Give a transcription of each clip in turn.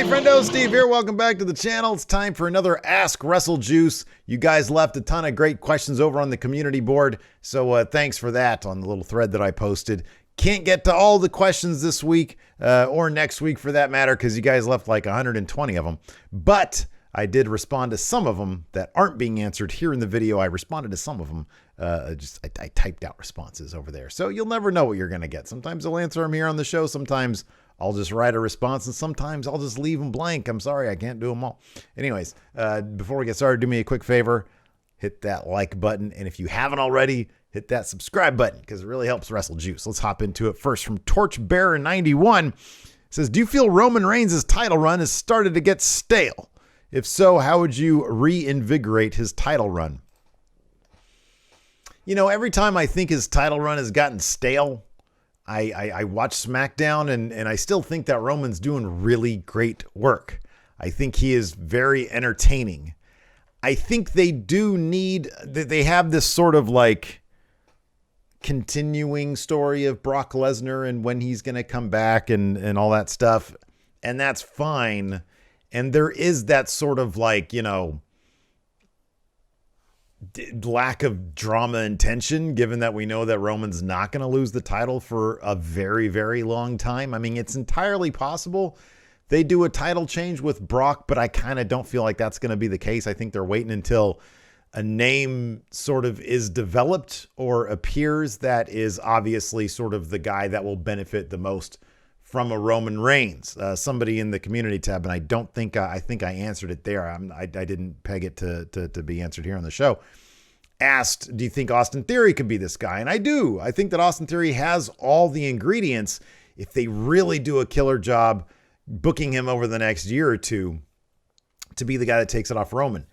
friendo, Steve here. Welcome back to the channel. It's time for another Ask Wrestle Juice. You guys left a ton of great questions over on the community board, so thanks for that on the little thread that I posted. Can't get to all the questions this week or next week for that matter because you guys left like 120 of them, but I did respond to some of them that aren't being answered here in the video. I responded to some of them. I typed out responses over there, so you'll never know what you're going to get. Sometimes I'll answer them here on the show. Sometimes I'll just write a response, and sometimes I'll just leave them blank. I'm sorry, I can't do them all. Anyways, before we get started, do me a quick favor. Hit that like button, and if you haven't already, hit that subscribe button because it really helps Wrestle Juice. Let's hop into it. First from Torchbearer91 says, do you feel Roman Reigns' title run has started to get stale? If so, how would you reinvigorate his title run? You know, every time I think his title run has gotten stale, I watch SmackDown and I still think that Roman's doing really great work. I think he is very entertaining. I think they have this sort of like continuing story of Brock Lesnar and when he's going to come back and all that stuff. And that's fine. And there is that sort of like, you know, lack of drama and tension, given that we know that Roman's not going to lose the title for a very, very long time. I mean, it's entirely possible they do a title change with Brock, but I kind of don't feel like that's going to be the case. I think they're waiting until a name sort of is developed or appears that is obviously sort of the guy that will benefit the most from a Roman Reigns. Somebody in the community tab, and I don't think I think I answered it there. I didn't peg it to be answered here on the show. Asked, do you think Austin Theory could be this guy? And I do. I think that Austin Theory has all the ingredients if they really do a killer job booking him over the next year or two to be the guy that takes it off Roman.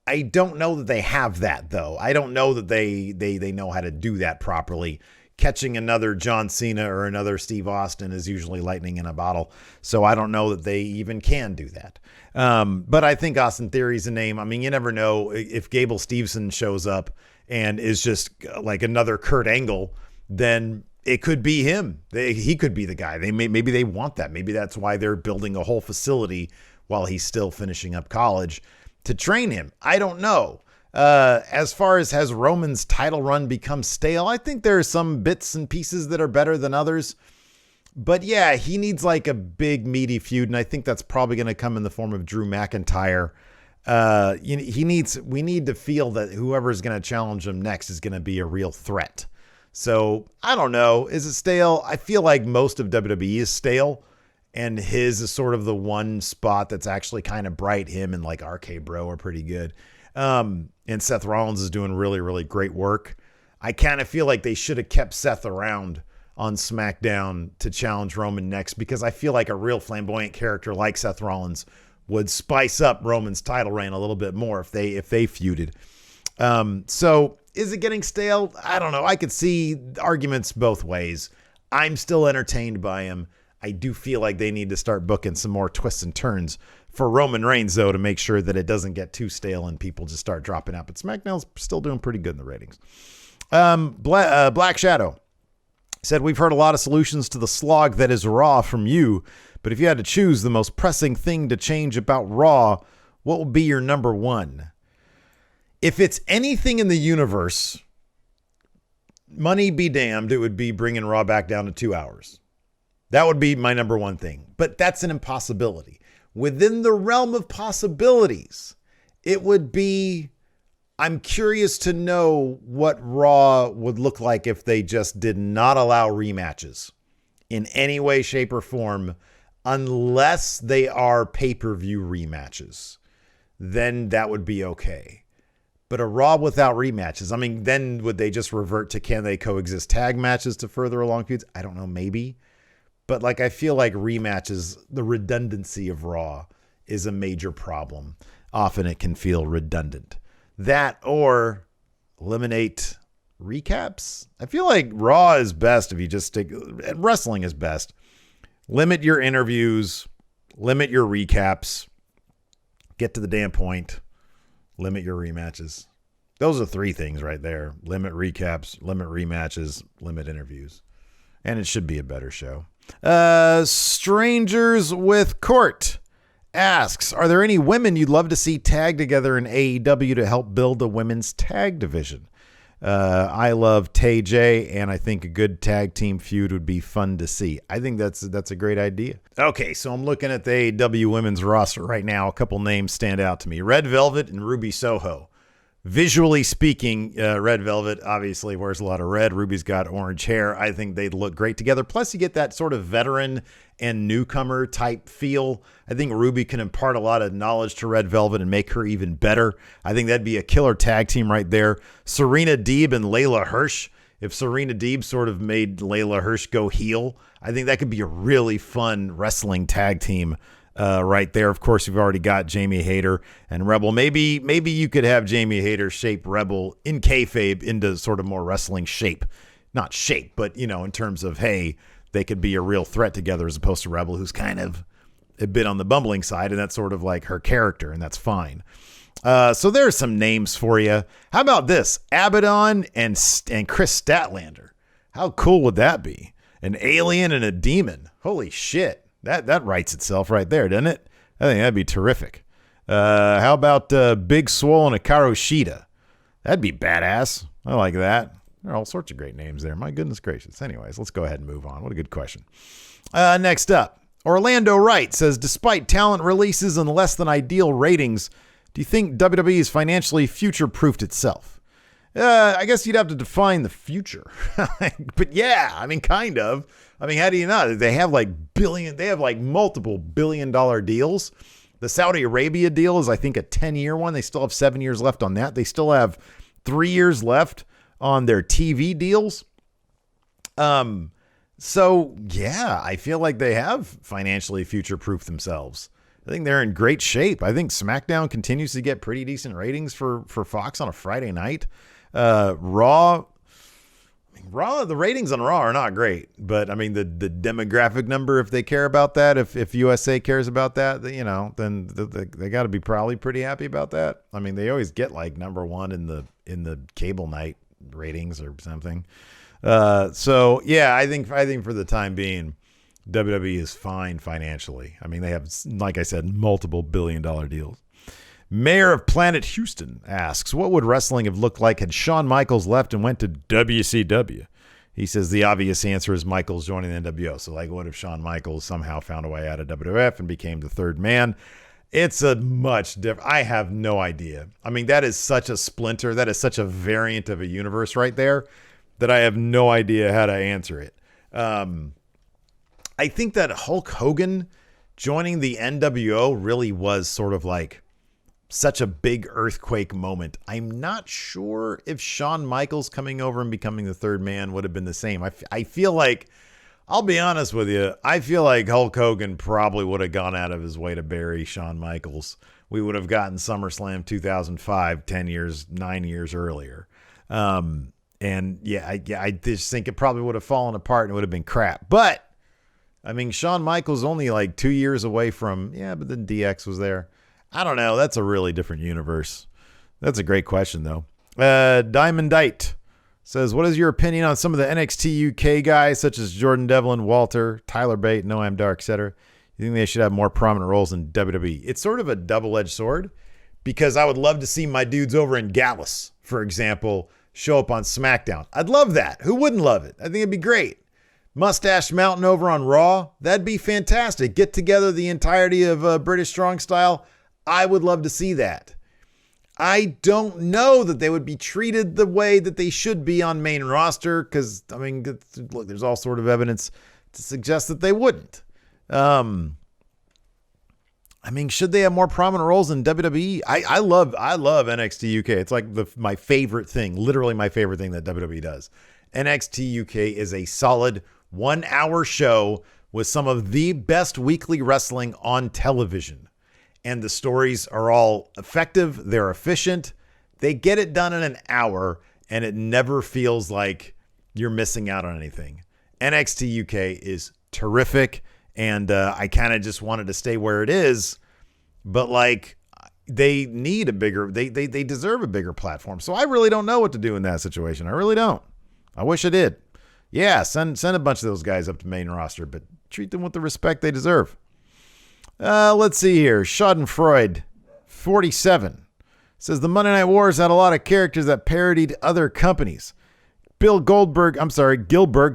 I don't know that they have that, though. I don't know that they know how to do that properly. Catching another John Cena or another Steve Austin is usually lightning in a bottle. So I don't know that they even can do that. But I think Austin Theory's a name. I mean, you never know if Gable Steveson shows up and is just like another Kurt Angle, then it could be him. He could be the guy. Maybe they want that. Maybe that's why they're building a whole facility while he's still finishing up college to train him. I don't know. As far as has Roman's title run become stale, I think there are some bits and pieces that are better than others. But yeah, he needs like a big meaty feud, and I think that's probably going to come in the form of Drew McIntyre. We need to feel that whoever is going to challenge him next is going to be a real threat. So I don't know. Is it stale? I feel like most of WWE is stale, and his is sort of the one spot that's actually kind of bright. Him and like RK Bro are pretty good. And Seth Rollins is doing really, really great work. I kind of feel like they should have kept Seth around on SmackDown to challenge Roman next, because I feel like a real flamboyant character like Seth Rollins would spice up Roman's title reign a little bit more if they feuded. So is it getting stale? I don't know. I could see arguments both ways. I'm still entertained by him. I do feel like they need to start booking some more twists and turns for Roman Reigns, though, to make sure that it doesn't get too stale and people just start dropping out. But SmackDown's still doing pretty good in the ratings. BlackShadow said, we've heard a lot of solutions to the slog that is Raw from you, but if you had to choose the most pressing thing to change about Raw, what would be your number one? If it's anything in the universe, money be damned, it would be bringing Raw back down to 2 hours. That would be my number one thing, but that's an impossibility. Within the realm of possibilities, it would be, I'm curious to know what Raw would look like if they just did not allow rematches in any way, shape, or form, unless they are pay-per-view rematches. Then that would be okay. But a Raw without rematches, I mean, then would they just revert to can they coexist tag matches to further along feuds? I don't know, maybe. But like, I feel like rematches, the redundancy of Raw is a major problem. Often it can feel redundant. That or eliminate recaps. I feel like Raw is best if you just stick, wrestling is best. Limit your interviews, limit your recaps, get to the damn point, limit your rematches. Those are three things right there. Limit recaps, limit rematches, limit interviews. And it should be a better show. Strangers with Court asks, are there any women you'd love to see tag together in AEW to help build a women's tag division? I love Tay J, and I think a good tag team feud would be fun to see. I think that's a great idea. Okay, so I'm looking at the AEW women's roster right now. A couple names stand out to me. Red Velvet and Ruby Soho. Visually speaking, Red Velvet obviously wears a lot of red. Ruby's got orange hair. I think they'd look great together. Plus, you get that sort of veteran and newcomer type feel. I think Ruby can impart a lot of knowledge to Red Velvet and make her even better. I think that'd be a killer tag team right there. Serena Deeb and Layla Hirsch. If Serena Deeb sort of made Layla Hirsch go heel, I think that could be a really fun wrestling tag team right there. Of course, you've already got Jamie Hayter and Rebel. Maybe you could have Jamie Hayter shape Rebel in kayfabe into sort of more wrestling shape. Not shape, but, in terms of, hey, they could be a real threat together as opposed to Rebel, who's kind of a bit on the bumbling side, and that's sort of like her character, and that's fine. So there's some names for you. How about this? Abaddon and Chris Statlander. How cool would that be? An alien and a demon. Holy shit. That writes itself right there, doesn't it? I think that'd be terrific. How about Big Swole and Hikaru Shida? That'd be badass. I like that. There are all sorts of great names there. My goodness gracious. Anyways, let's go ahead and move on. What a good question. Next up, Orlando Wright says, despite talent releases and less than ideal ratings, do you think WWE has financially future-proofed itself? I guess you'd have to define the future. But yeah, kind of. How do you not? They have multiple billion-dollar deals. The Saudi Arabia deal is, I think, a 10-year one. They still have 7 years left on that. They still have 3 years left on their TV deals. So yeah, I feel like they have financially future-proofed themselves. I think they're in great shape. I think SmackDown continues to get pretty decent ratings for Fox on a Friday night. Raw, the ratings on Raw are not great, but the demographic number, if they care about that, if USA cares about that, then they got to be probably pretty happy about that. They always get like number one in the cable night ratings or something. So yeah, I think for the time being, WWE is fine financially. They have, like I said, multiple billion-dollar deals. Mayor of Planet Houston asks, what would wrestling have looked like had Shawn Michaels left and went to WCW? He says the obvious answer is Michaels joining the NWO. So what if Shawn Michaels somehow found a way out of WWF and became the third man? It's a much different. I have no idea. That is such a splinter. That is such a variant of a universe right there that I have no idea how to answer it. I think that Hulk Hogan joining the NWO really was sort of like such a big earthquake moment. I'm not sure if Shawn Michaels coming over and becoming the third man would have been the same. I feel like, I'll be honest with you, I feel like Hulk Hogan probably would have gone out of his way to bury Shawn Michaels. We would have gotten SummerSlam 2005, 9 years earlier. And yeah, I just think it probably would have fallen apart and it would have been crap. But Shawn Michaels only like 2 years away from, but then DX was there. I don't know. That's a really different universe. That's a great question, though. Diamondite says, what is your opinion on some of the NXT UK guys, such as Jordan Devlin, Walter, Tyler Bate, Noam Dar, etc.? You think they should have more prominent roles in WWE? It's sort of a double-edged sword, because I would love to see my dudes over in Gallus, for example, show up on SmackDown. I'd love that. Who wouldn't love it? I think it'd be great. Mustache Mountain over on Raw, that'd be fantastic. Get together the entirety of British Strong Style. I would love to see that. I don't know that they would be treated the way that they should be on main roster, because, look, there's all sort of evidence to suggest that they wouldn't. Should they have more prominent roles in WWE? I love NXT UK. It's like my favorite thing, literally my favorite thing that WWE does. NXT UK is a solid 1 hour show with some of the best weekly wrestling on television. And the stories are all effective. They're efficient. They get it done in an hour, and it never feels like you're missing out on anything. NXT UK is terrific, and I kind of just wanted to stay where it is, but they need they deserve a bigger platform. So I really don't know what to do in that situation. I really don't. I wish I did. Yeah, send a bunch of those guys up to main roster, but treat them with the respect they deserve. Let's see here. Schadenfreude, 47, says the Monday Night Wars had a lot of characters that parodied other companies. Gilberg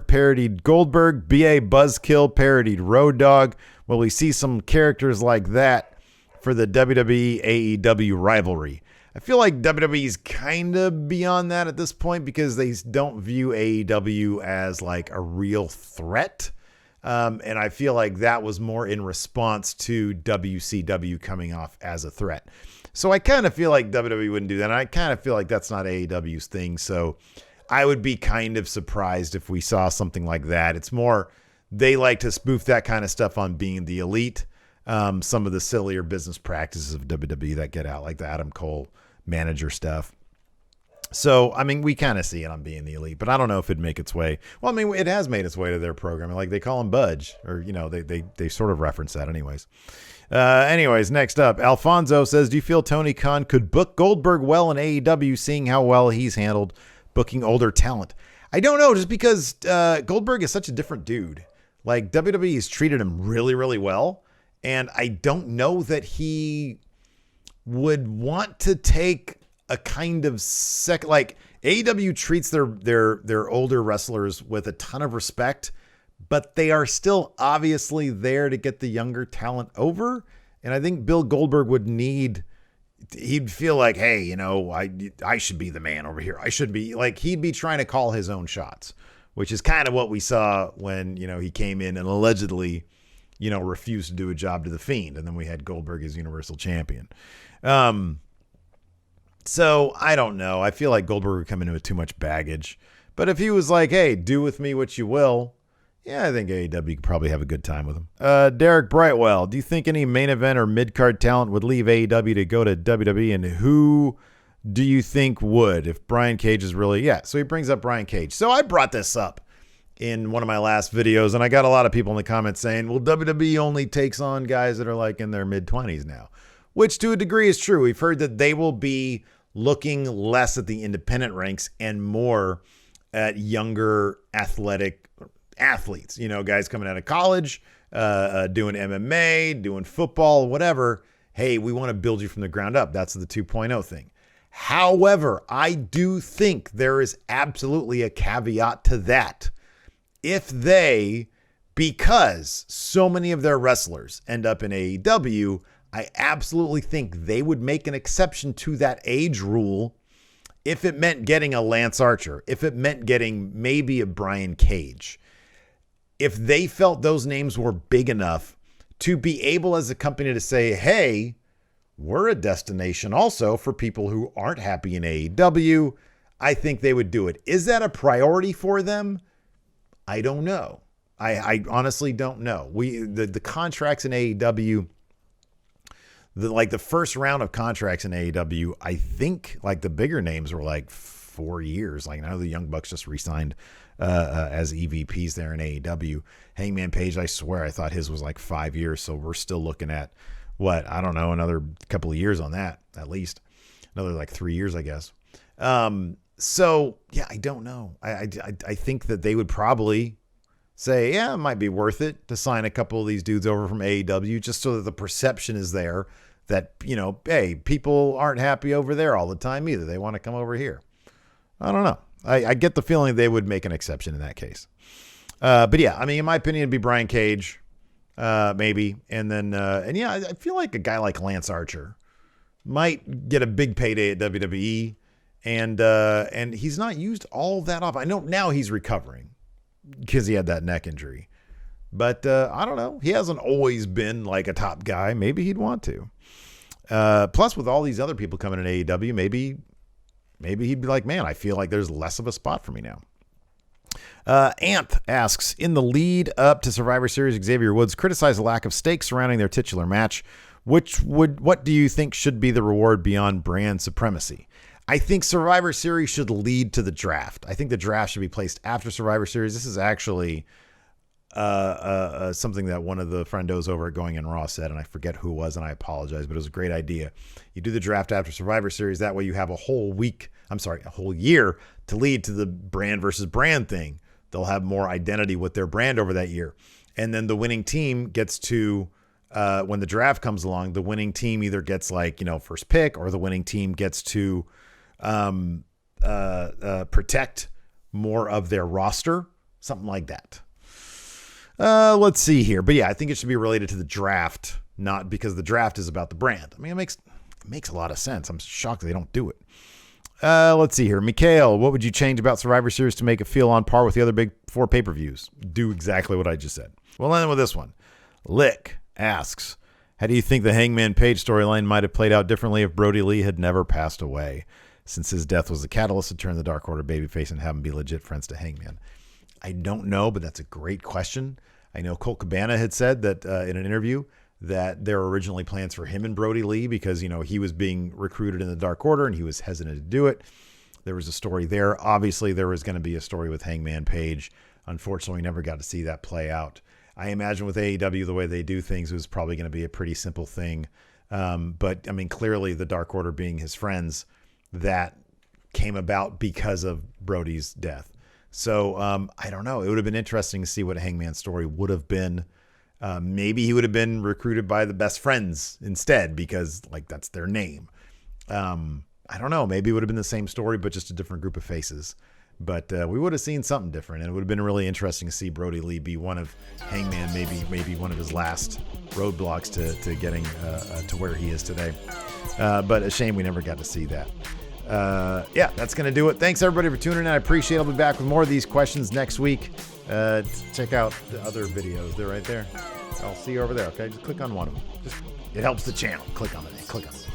parodied Goldberg. B.A. Buzzkill parodied Road Dogg. Will we see some characters like that for the WWE AEW rivalry? I feel like WWE's kind of beyond that at this point because they don't view AEW as like a real threat. And I feel like that was more in response to WCW coming off as a threat. So I kind of feel like WWE wouldn't do that. And I kind of feel like that's not AEW's thing. So I would be kind of surprised if we saw something like that. It's more, they like to spoof that kind of stuff on being the elite. Some of the sillier business practices of WWE that get out, like the Adam Cole manager stuff. So, I mean, we kind of see it on being the elite, but I don't know if it'd make its way. Well, I mean, it has made its way to their programming. Like they call him Budge, or, you know, they sort of reference that anyways. Next up, Alfonso says, do you feel Tony Khan could book Goldberg well in AEW, seeing how well he's handled booking older talent? I don't know, just because Goldberg is such a different dude. Like WWE has treated him really, really well. And I don't know that he would want to take a kind of like AEW treats their older wrestlers with a ton of respect, but they are still obviously there to get the younger talent over. And I think Bill Goldberg he'd feel like, hey, you know, I should be the man over here. I should be like, he'd be trying to call his own shots, which is kind of what we saw when, you know, he came in and allegedly, you know, refused to do a job to the Fiend. And then we had Goldberg as Universal Champion. So I don't know. I feel like Goldberg would come in with too much baggage, but if he was like, hey, do with me what you will. Yeah, I think AEW could probably have a good time with him. Derek Brightwell, do you think any main event or mid-card talent would leave AEW to go to WWE, and who do you think would if Brian Cage is really... Yeah, so he brings up Brian Cage. So I brought this up in one of my last videos, and I got a lot of people in the comments saying, well, WWE only takes on guys that are like in their mid-20s now, which to a degree is true. We've heard that they will be looking less at the independent ranks and more at younger athletic athletes, you know, guys coming out of college, doing MMA, doing football, whatever. Hey, we want to build you from the ground up. That's the 2.0 thing. However, I do think there is absolutely a caveat to that. If they, because so many of their wrestlers end up in AEW, I absolutely think they would make an exception to that age rule if it meant getting a Lance Archer, if it meant getting maybe a Brian Cage. If they felt those names were big enough to be able as a company to say, hey, we're a destination also for people who aren't happy in AEW, I think they would do it. Is that a priority for them? I don't know. I honestly don't know. The contracts in AEW, the first round of contracts in AEW, I think like the bigger names were like 4 years. Like I know the Young Bucks just re-signed as EVPs there in AEW. Hangman Page, I swear I thought his was like 5 years. So we're still looking at what, I don't know, another couple of years on that, at least another like 3 years, I guess. So yeah, I don't know. I think that they would probably say, yeah, it might be worth it to sign a couple of these dudes over from AEW just so that the perception is there that, you know, hey, people aren't happy over there all the time either. They want to come over here. I don't know. I get the feeling they would make an exception in that case. But yeah, I mean, in my opinion, it'd be Brian Cage, maybe. And then, and yeah, I feel like a guy like Lance Archer might get a big payday at WWE. And he's not used all that often. I know now he's recovering because he had that neck injury, but I don't know. He hasn't always been like a top guy. Maybe he'd want to. Plus with all these other people coming in AEW, maybe he'd be like, man, I feel like there's less of a spot for me now. Anth asks, in the lead up to Survivor Series, Xavier Woods criticized the lack of stakes surrounding their titular match. What do you think should be the reward beyond brand supremacy? I think Survivor Series should lead to the draft. I think the draft should be placed after Survivor Series. This is actually something that one of the friendos over at Going in Raw said, and I forget who it was, and I apologize, but it was a great idea. You do the draft after Survivor Series. That way you have a whole year to lead to the brand versus brand thing. They'll have more identity with their brand over that year. And then the winning team gets to when the draft comes along, the winning team either gets like, first pick, or the winning team gets to protect more of their roster, something like that. Let's see here. But yeah, I think it should be related to the draft, not because the draft is about the brand. I mean, it makes a lot of sense. I'm shocked they don't do it. Let's see here. Mikhail, what would you change about Survivor Series to make it feel on par with the other big 4 pay-per-views? Do exactly what I just said. We'll end with this one. Lick asks, how do you think the Hangman Page storyline might have played out differently if Brody Lee had never passed away, since his death was the catalyst to turn the Dark Order babyface and have him be legit friends to Hangman? I don't know, but that's a great question. I know Colt Cabana had said that in an interview that there were originally plans for him and Brody Lee because, he was being recruited in the Dark Order and he was hesitant to do it. There was a story there. Obviously, there was going to be a story with Hangman Page. Unfortunately, we never got to see that play out. I imagine with AEW, the way they do things, it was probably going to be a pretty simple thing. But, I mean, clearly the Dark Order being his friends, that came about because of Brody's death. So I don't know. It would have been interesting to see what Hangman's story would have been. Maybe he would have been recruited by the best friends instead because that's their name. I don't know. Maybe it would have been the same story, but just a different group of faces. But we would have seen something different, and it would have been really interesting to see Brody Lee be one of Hangman, maybe one of his last roadblocks to getting to where he is today. But a shame we never got to see that. Yeah, that's going to do it. Thanks everybody for tuning in. I appreciate it. I'll be back with more of these questions next week. Check out the other videos. They're right there. I'll see you over there. Okay. Just click on one of them. It helps the channel. Click on it.